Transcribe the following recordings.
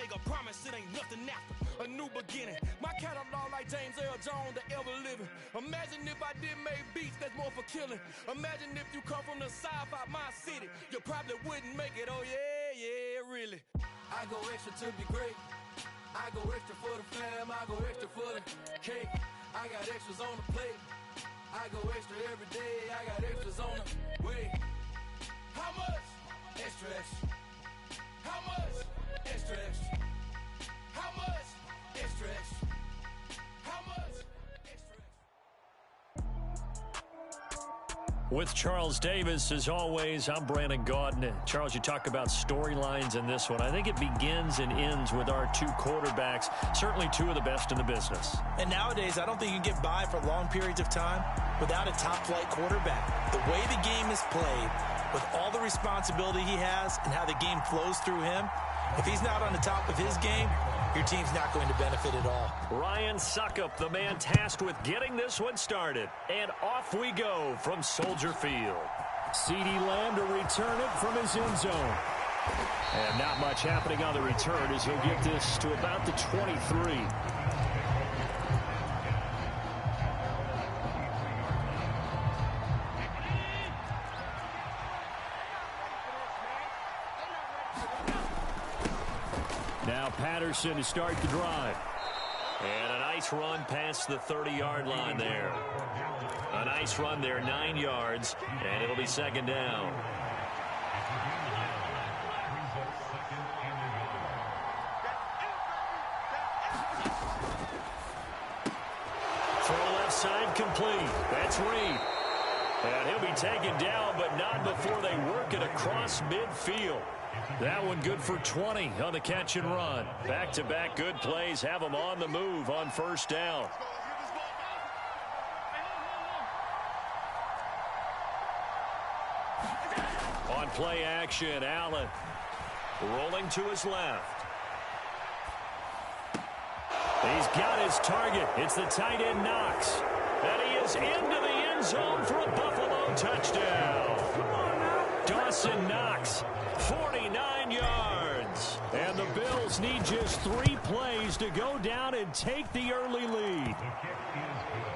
make a promise, it ain't nothing after. A new beginning. My catalog like James Earl Jones, the ever living. Imagine if I did make beats that's more for killing. Imagine if you come from the south out my city. You probably wouldn't make it, oh yeah, really. I go extra to be great. I go extra for the fam, I go extra for the cake. I got extras on the plate. I go extra every day, I got extras on the way. How much? Extra, extra. How much? Extra, extra. How much? Extra, extra. How much? Extra, extra. With Charles Davis, as always, I'm Brandon Gaudin. Charles, you talk about storylines in this one. I think it begins and ends with our two quarterbacks, certainly two of the best in the business. And nowadays, I don't think you can get by for long periods of time without a top-flight quarterback. The way the game is played, with all the responsibility he has and how the game flows through him, if he's not on the top of his game, your team's not going to benefit at all. Ryan Succop, the man tasked with getting this one started. And off we go from Soldier Field. CeeDee Lamb to return it from his end zone. And not much happening on the return as he'll get this to about the 23. Now Patterson to start the drive. And a nice run past the 30-yard line there. A nice run there, 9 yards, and it'll be second down. Throw left side complete. That's Reed. And he'll be taken down, but not before they work it across midfield. That one good for 20 on the catch and run. Back-to-back good plays have them on the move on first down. On play action, Allen rolling to his left. He's got his target. It's the tight end Knox. And he is into the end zone for a Buffalo touchdown. Dawson Knox, 49 yards. And the Bills need just 3 plays to go down and take the early lead.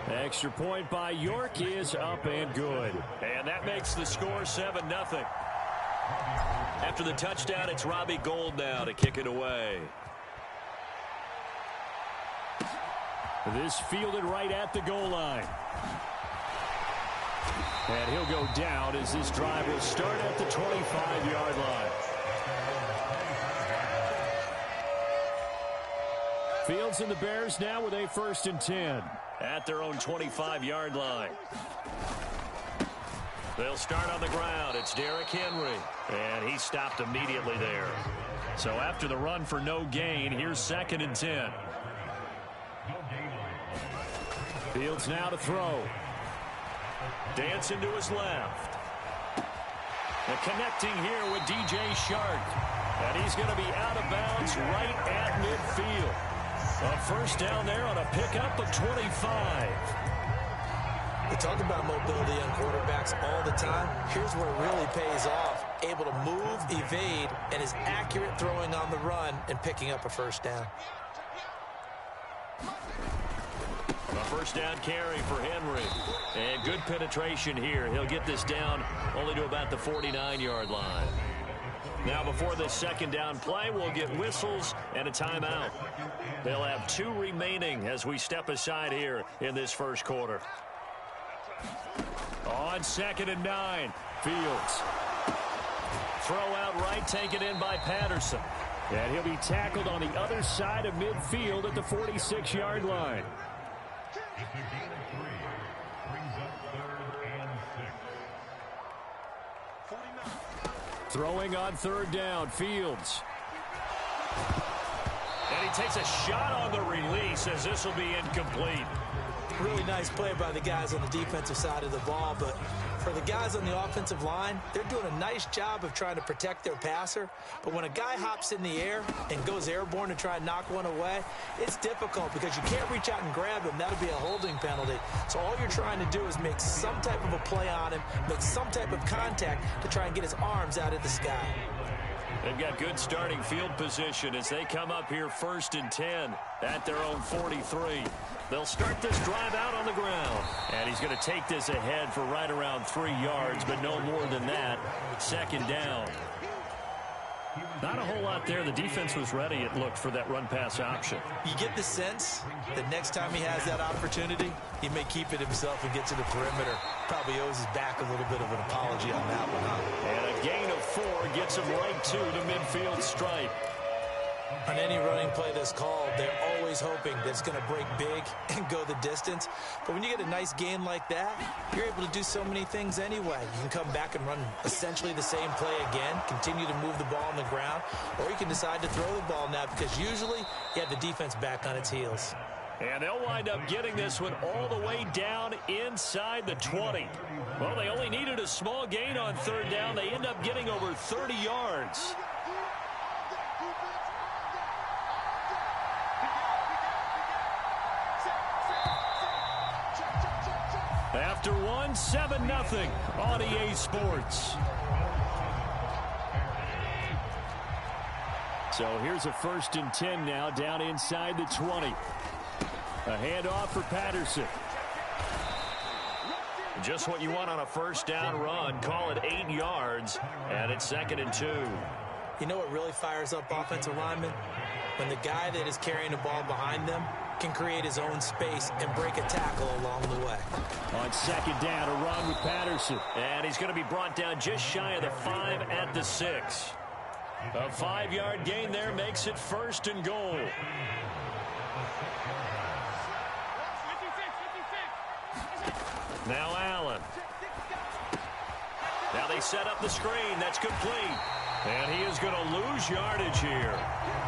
Extra point by York is up and good. And that makes the score 7-0. After the touchdown, it's Robbie Gould now to kick it away. This fielded right at the goal line. And he'll go down as this drive will start at the 25-yard line. Fields and the Bears now with a 1st and 10 at their own 25-yard line. They'll start on the ground. It's Derrick Henry. And he stopped immediately there. So after the run for no gain, here's 2nd and 10. Fields now to throw. Dancing to his left. And connecting here with DJ Chark. And he's going to be out of bounds right at midfield. A first down there on a pickup of 25. We talk about mobility on quarterbacks all the time. Here's where it really pays off. Able to move, evade, and is accurate throwing on the run and picking up a first down. A first down carry for Henry. And good penetration here. He'll get this down only to about the 49-yard line. Now before this second down play, we'll get whistles and a timeout. They'll have 2 remaining as we step aside here in this first quarter. On 2nd and 9, Fields. Throw out right, taken in by Patterson. And he'll be tackled on the other side of midfield at the 46-yard line. Throwing on 3rd down, Fields. And he takes a shot on the release as this will be incomplete. Really nice play by the guys on the defensive side of the ball, but for the guys on the offensive line, they're doing a nice job of trying to protect their passer. But when a guy hops in the air and goes airborne to try and knock one away, it's difficult because you can't reach out and grab him. That'll be a holding penalty. So all you're trying to do is make some type of a play on him, make some type of contact to try and get his arms out of the sky. They've got good starting field position as they come up here 1st and 10 at their own 43. They'll start this drive out on the ground. And he's going to take this ahead for right around 3 yards, but no more than that. 2nd down. Not a whole lot there. The defense was ready, it looked, for that run-pass option. You get the sense that next time he has that opportunity, he may keep it himself and get to the perimeter. Probably owes his back a little bit of an apology on that one, huh? And a gain of 4 gets him right to the midfield stripe. On any running play that's called, they're always hoping that it's going to break big and go the distance. But when you get a nice gain like that, you're able to do so many things anyway. You can come back and run essentially the same play again, continue to move the ball on the ground, or you can decide to throw the ball now because usually you have the defense back on its heels. And they'll wind up getting this one all the way down inside the 20. Well, they only needed a small gain on 3rd down. They end up getting over 30 yards. After 1, 7-0 on EA Sports. So here's a 1st and 10 now down inside the 20. A handoff for Patterson. Just what you want on a 1st down run. Call it 8 yards, and it's 2nd and 2. You know what really fires up offensive linemen? When the guy that is carrying the ball behind them can create his own space and break a tackle along the way. On 2nd down, a run with Patterson. And he's going to be brought down just shy of the 5 at the 6. A 5-yard gain there makes it 1st and goal. Now Allen. Now they set up the screen. That's complete. And he is going to lose yardage here.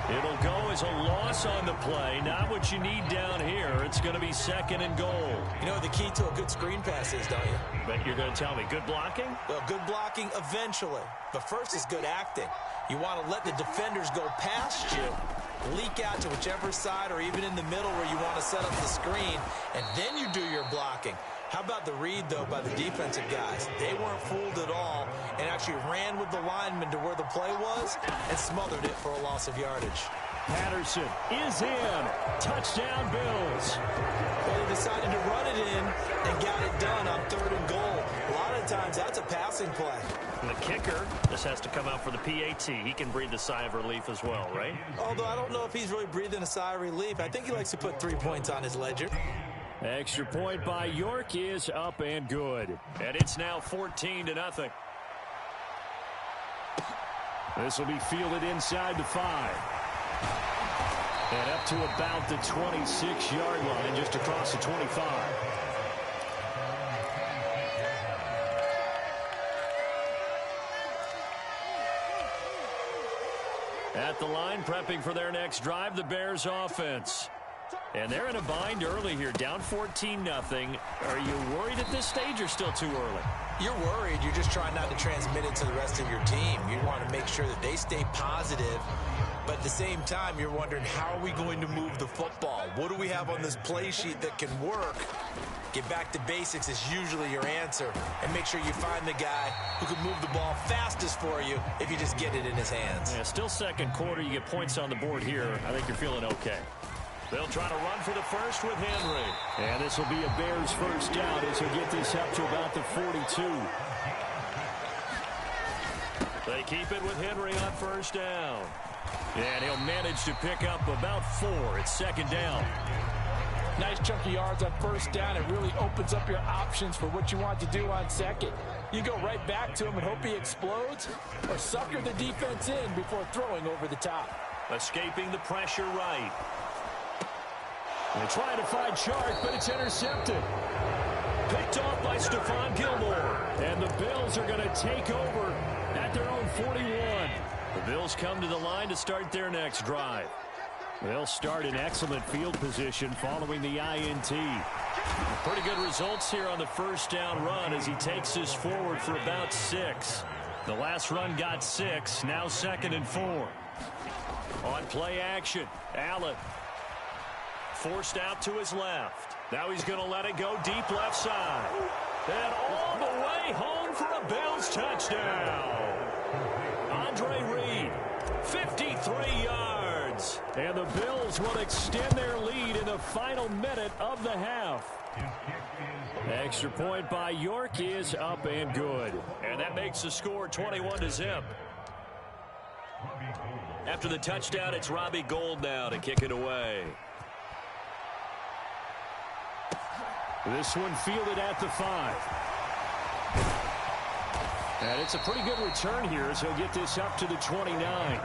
It'll go as a loss on the play. Not what you need down here. It's going to be 2nd and goal. You know what the key to a good screen pass is, don't you? But you're going to tell me, good blocking? Well, good blocking eventually. But first is good acting. You want to let the defenders go past you, leak out to whichever side or even in the middle where you want to set up the screen, and then you do your blocking. How about the read, though, by the defensive guys? They weren't fooled at all and actually ran with the lineman to where the play was and smothered it for a loss of yardage. Patterson is in. Touchdown, Bills. Well, they decided to run it in and got it done on 3rd and goal. A lot of times, that's a passing play. And the kicker just has to come out for the PAT. He can breathe a sigh of relief as well, right? Although I don't know if he's really breathing a sigh of relief. I think he likes to put 3 points on his ledger. Extra point by York is up and good. And it's now 14-0. This will be fielded inside the 5. And up to about the 26-yard line, just across the 25. At the line, prepping for their next drive, the Bears offense. And they're in a bind early here, down 14-0. Are you worried at this stage or still too early? You're worried. You're just trying not to transmit it to the rest of your team. You want to make sure that they stay positive. But at the same time, you're wondering, how are we going to move the football? What do we have on this play sheet that can work? Get back to basics is usually your answer. And make sure you find the guy who can move the ball fastest for you if you just get it in his hands. Yeah, still 2nd quarter. You get points on the board here. I think you're feeling okay. They'll try to run for the 1st with Henry. And this will be a Bears 1st down as he'll get this up to about the 42. They keep it with Henry on 1st down. And he'll manage to pick up about 4. It's 2nd down. Nice chunky yards on 1st down. It really opens up your options for what you want to do on 2nd. You go right back to him and hope he explodes, or sucker the defense in before throwing over the top. Escaping the pressure right. They're trying to find Chark, but it's intercepted. Picked off by Stephon Gilmore. And the Bills are going to take over at their own 41. The Bills come to the line to start their next drive. They'll start in excellent field position following the INT. Pretty good results here on the 1st down run as he takes this forward for about 6. The last run got 6, now 2nd and 4. On play action, Allen. Forced out to his left. Now he's going to let it go deep left side. And all the way home for a Bills touchdown. Andre Reed. 53 yards. And the Bills will extend their lead in the final minute of the half. Extra point by York is up and good. And that makes the score 21-0. After the touchdown, it's Robbie Gould now to kick it away. This one fielded at the 5. And it's a pretty good return here as he'll get this up to the 29.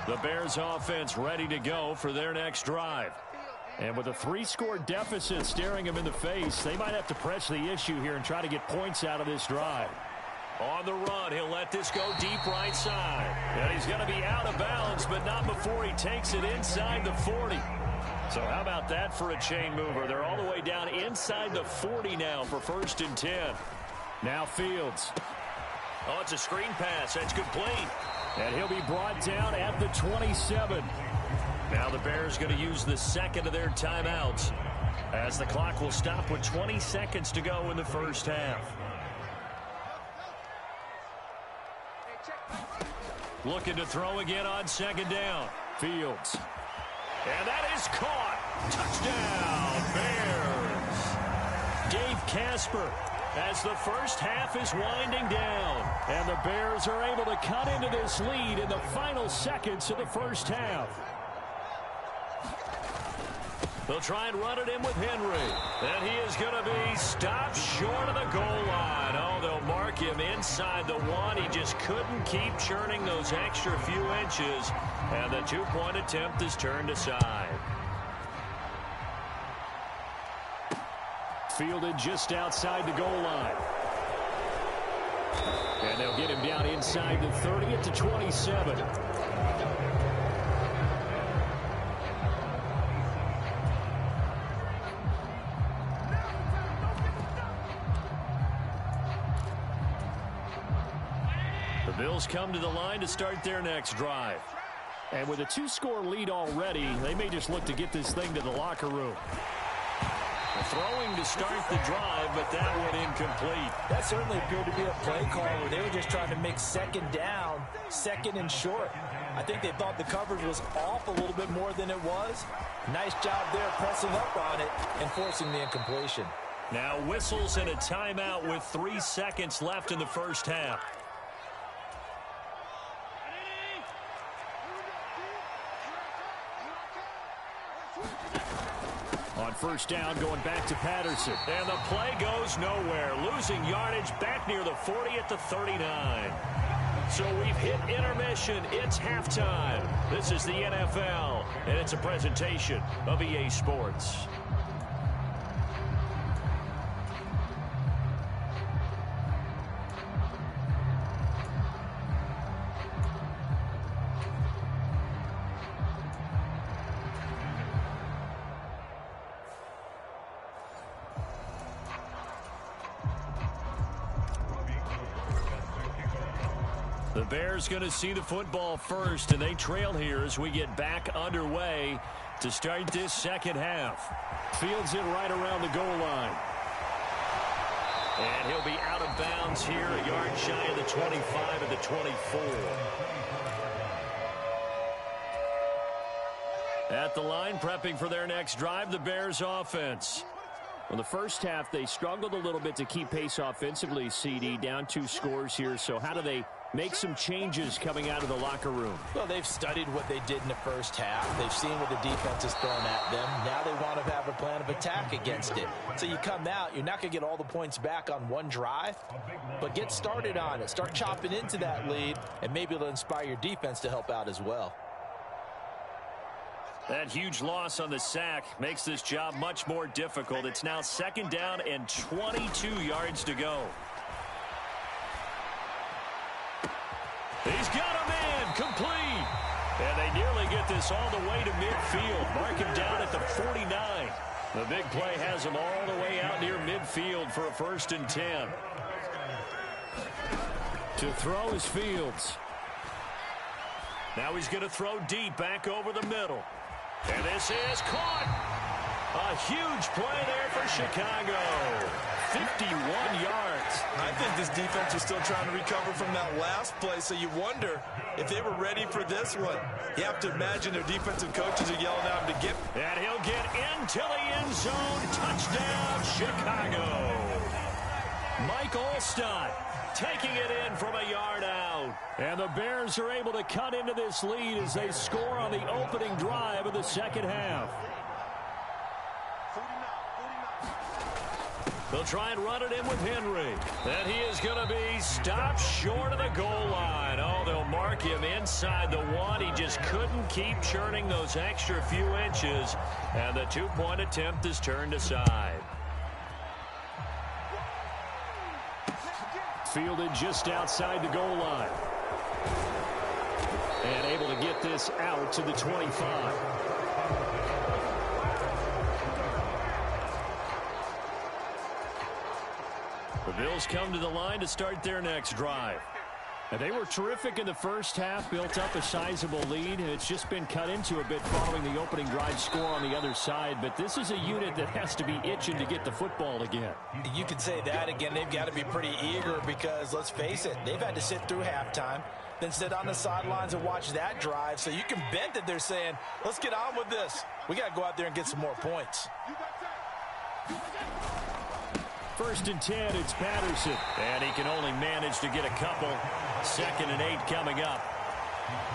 The Bears offense ready to go for their next drive. And with a 3-score deficit staring them in the face, they might have to press the issue here and try to get points out of this drive. On the run, he'll let this go deep right side. And he's going to be out of bounds, but not before he takes it inside the 40. So how about that for a chain mover? They're all the way down inside the 40 now for 1st and 10. Now Fields. Oh, it's a screen pass. That's complete. And he'll be brought down at the 27. Now the Bears going to use the second of their timeouts as the clock will stop with 20 seconds to go in the first half. Looking to throw again on 2nd down. Fields. And that is caught. Touchdown, Bears. Dave Casper as the first half is winding down. And the Bears are able to cut into this lead in the final seconds of the first half. They'll try and run it in with Henry. And he is going to be stopped short of the goal line. Oh, they'll mark him inside the 1. He just couldn't keep churning those extra few inches. And the 2-point attempt is turned aside. Fielded just outside the goal line. And they'll get him down inside the 30 at the 27. The Bills come to the line to start their next drive. And with a 2-score lead already, they may just look to get this thing to the locker room. Throwing to start the drive, but that one incomplete. That certainly appeared to be a play call where they were just trying to make 2nd down, 2nd and short. I think they thought the coverage was off a little bit more than it was. Nice job there pressing up on it and forcing the incompletion. Now whistles and a timeout with 3 seconds left in the first half. On 1st down, going back to Patterson. And the play goes nowhere. Losing yardage back near the 40 at the 39. So we've hit intermission. It's halftime. This is the NFL, and it's a presentation of EA Sports. The Bears going to see the football first, and they trail here as we get back underway to start this second half. Fields it right around the goal line. And he'll be out of bounds here, a yard shy of the 25 of the 24. At the line, prepping for their next drive, the Bears offense. Well, the first half, they struggled a little bit to keep pace offensively, CD, down 2 scores here. So how do they make some changes coming out of the locker room? Well, they've studied what they did in the first half. They've seen what the defense has thrown at them. Now they want to have a plan of attack against it. So you come out, you're not going to get all the points back on one drive, but get started on it. Start chopping into that lead, and maybe it'll inspire your defense to help out as well. That huge loss on the sack makes this job much more difficult. It's now 2nd down and 22 yards to go. He's got a man complete. And they nearly get this all the way to midfield. Mark him down at the 49. The big play has him all the way out near midfield for a 1st and 10. To throw is Fields. Now he's going to throw deep back over the middle. And this is caught. A huge play there for Chicago. 51 yards. I think this defense was still trying to recover from that last play, so you wonder if they were ready for this one. You have to imagine their defensive coaches are yelling at them to get. And he'll get into the end zone. Touchdown, Chicago. Mike Olstad taking it in from a yard out. And the Bears are able to cut into this lead as they score on the opening drive of the second half. They'll try and run it in with Henry. And he is going to be stopped short of the goal line. Oh, they'll mark him inside the one. He just couldn't keep churning those extra few inches. And the two-point attempt is turned aside. Fielded just outside the goal line. And able to get this out to the 25. The Bills come to the line to start their next drive. And they were terrific in the first half, built up a sizable lead, and it's just been cut into a bit following the opening drive score on the other side. But this is a unit that has to be itching to get the football again. You could say that again. They've got to be pretty eager because, let's face it, they've had to sit through halftime, then sit on the sidelines and watch that drive. So you can bet that they're saying, let's get on with this. We got to go out there and get some more points. First and 10, it's Patterson. And he can only manage to get a couple. 2nd and 8 coming up.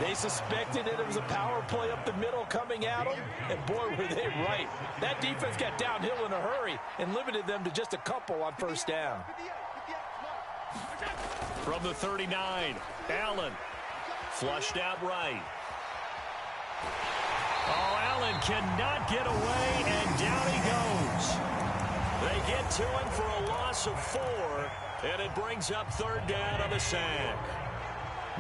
They suspected that it was a power play up the middle coming at them, and boy, were they right. That defense got downhill in a hurry and limited them to just a couple on first down. From the 39, Allen. Flushed out right. Oh, Allen cannot get away, and down he goes. They get to him for a loss of 4, and it brings up 3rd down on the sack.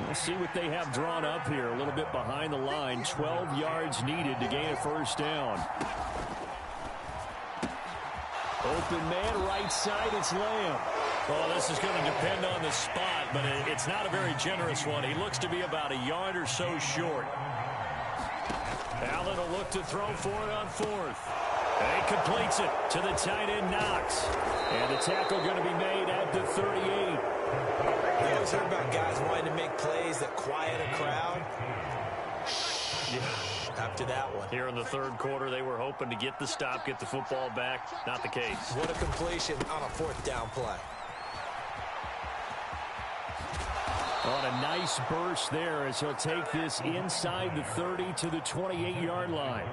We'll see what they have drawn up here. A little bit behind the line. 12 yards needed to gain a first down. Open man, right side, it's Lamb. Oh, this is going to depend on the spot, but it's not a very generous one. He looks to be about a yard or so short. Allen will look to throw for it on 4th. And he completes it to the tight end, Knox. And the tackle going to be made at the 38. You always heard about guys wanting to make plays that quiet a crowd. After that one. Here in the 3rd quarter, they were hoping to get the stop, get the football back. Not the case. What a completion on a 4th down play. On a nice burst there as he'll take this inside the 30 to the 28-yard line.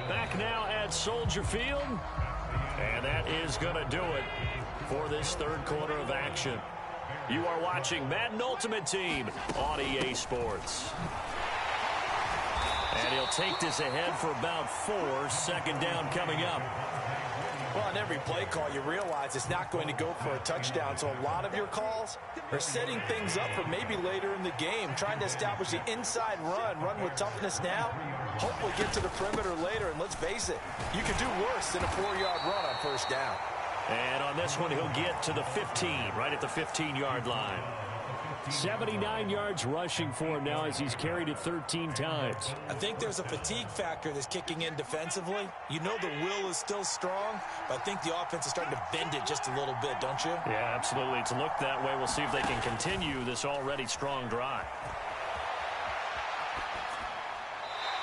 Back now at Soldier Field. And that is going to do it for this 3rd quarter of action. You are watching Madden Ultimate Team on EA Sports. And he'll take this ahead for about 4. 2nd down coming up. Well, on every play call, you realize it's not going to go for a touchdown. So a lot of your calls are setting things up for maybe later in the game, trying to establish the inside run with toughness now, hopefully get to the perimeter later. And let's face it, you could do worse than a 4-yard run on first down. And on this one, he'll get to the 15, right at the 15-yard line. 79 yards rushing for him now as he's carried it 13 times. I think there's a fatigue factor that's kicking in defensively. You know the will is still strong, but I think the offense is starting to bend it just a little bit, don't you? Yeah, absolutely. It's looked that way. We'll see if they can continue this already strong drive.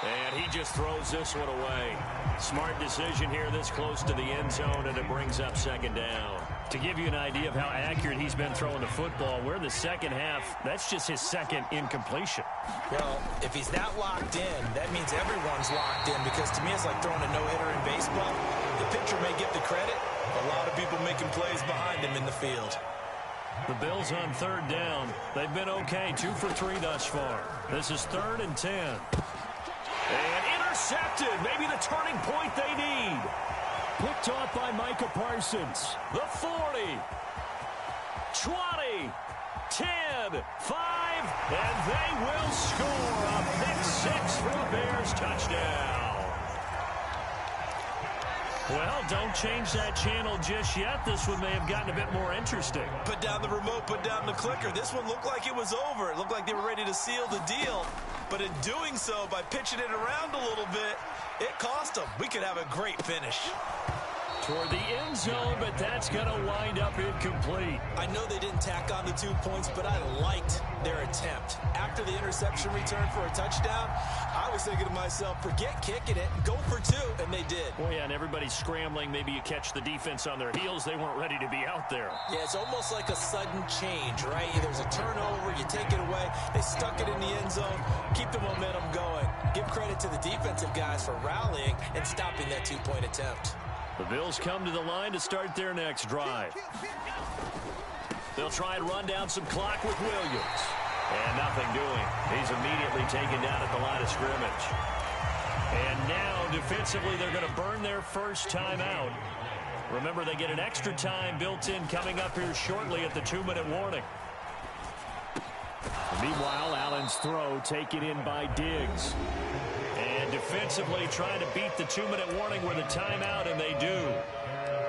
And he just throws this one away. Smart decision here this close to the end zone, and it brings up 2nd down. To give you an idea of how accurate he's been throwing the football, we're in the second half. That's just his 2nd incompletion. Well, if he's not locked in, that means everyone's locked in, because to me it's like throwing a no-hitter in baseball. The pitcher may get the credit, a lot of people making plays behind him in the field. The Bills on 3rd down. They've been okay, 2 for 3 thus far. This is 3rd and 10. And intercepted. Maybe the turning point they need. Picked off by Micah Parsons. The 40. 20. 10. 5. And they will score a pick 6 for the Bears. Touchdown. Well, don't change that channel just yet. This one may have gotten a bit more interesting. Put down the remote, put down the clicker. This one looked like it was over. It looked like they were ready to seal the deal. but in doing so, by pitching it around a little bit, it cost them. We could have a great finish. Toward the end zone, but that's going to wind up incomplete. I know they didn't tack on the 2 points, but I liked their attempt. After the interception return for a touchdown, I was thinking to myself, forget kicking it, go for 2, and they did. Oh, yeah, and everybody's scrambling. Maybe you catch the defense on their heels. They weren't ready to be out there. Yeah, it's almost like a sudden change, right? There's a turnover, you take it away, they stuck it in the end zone, keep the momentum going. Give credit to the defensive guys for rallying and stopping that 2-point attempt. The Bills come to the line to start their next drive. They'll try and run down some clock with Williams. And nothing doing. He's immediately taken down at the line of scrimmage. And now, defensively, they're going to burn their first time out. Remember, they get an extra time built in coming up here shortly at the 2-minute warning. Meanwhile, Allen's throw taken in by Diggs. And defensively trying to beat the 2-minute warning with a timeout, and they do.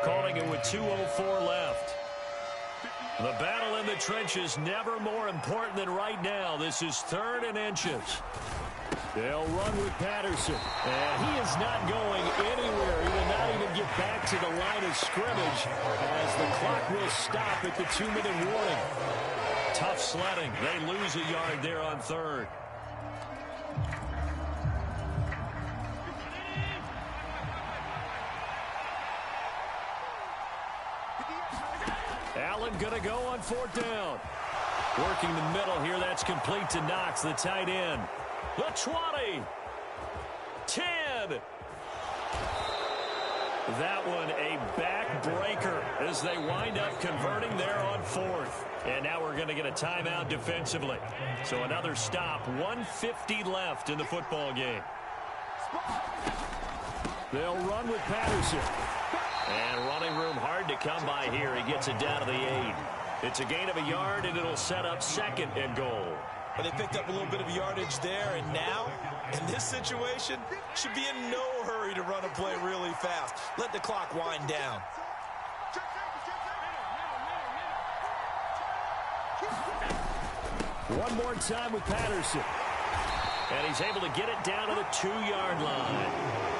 Calling it with 2:04 left. The battle in the trenches never more important than right now. This is 3rd and inches. They'll run with Patterson. And he is not going anywhere. He will not even get back to the line of scrimmage as the clock will stop at the 2-minute warning. Tough sledding. They lose a yard there on 3rd. Allen going to go on 4th down. Working the middle here. That's complete to Knox, the tight end. The 20. 10. That one a backbreaker as they wind up converting there on 4th. And now we're going to get a timeout defensively. So another stop. 1:50 left in the football game. They'll run with Patterson. And running room hard to come by here. He gets it down to the 8. It's a gain of a yard, and it'll set up 2nd and goal. But they picked up a little bit of yardage there, and now, in this situation, should be in no hurry to run a play really fast. Let the clock wind down. One more time with Patterson. And he's able to get it down to the 2-yard line.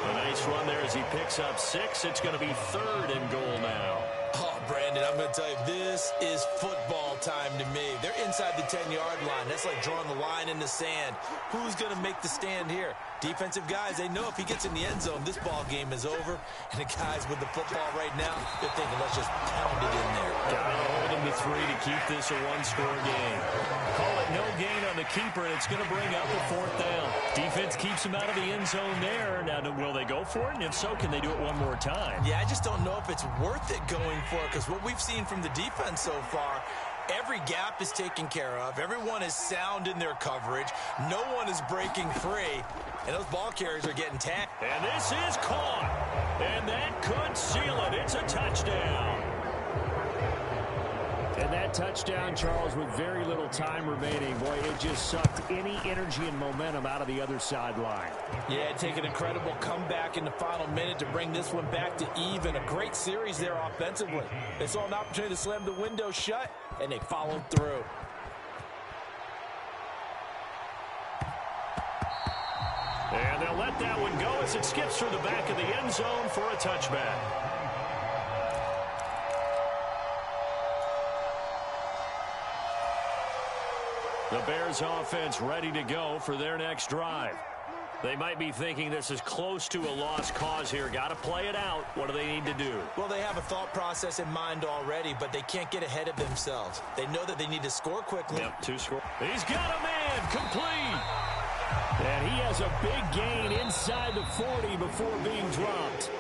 A nice run there as he picks up 6. It's going to be 3rd and goal now. Oh, Brandon, I'm going to tell you, this is football time to me. They're inside the 10-yard line. That's like drawing the line in the sand. Who's going to make the stand here? Defensive guys, they know if he gets in the end zone, this ball game is over. And the guys with the football right now, they're thinking, let's just pound it in there. Got to hold him to 3 to keep this a 1-score game. Call it no gain on the keeper, and it's going to bring up the 4th down. Defense keeps him out of the end zone there. Now, will they go for it? And if so, can they do it one more time? Yeah, I just don't know if it's worth it going for it, because what we've seen from the defense so far, every gap is taken care of. Everyone is sound in their coverage. No one is breaking free. And those ball carriers are getting tagged. And this is caught. And that could seal it. It's a touchdown. And that touchdown, Charles, with very little time remaining. Boy, it just sucked any energy and momentum out of the other sideline. Yeah, take an incredible comeback in the final minute to bring this one back to even. A great series there offensively. They saw an opportunity to slam the window shut, and they followed through. And they'll let that one go as it skips through the back of the end zone for a touchback. The Bears offense ready to go for their next drive. They might be thinking this is close to a lost cause here. Got to play it out. What do they need to do? Well, they have a thought process in mind already, but they can't get ahead of themselves. They know that they need to score quickly. Yep, 2 score. He's got a man complete. And he has a big gain inside the 40 before being dropped.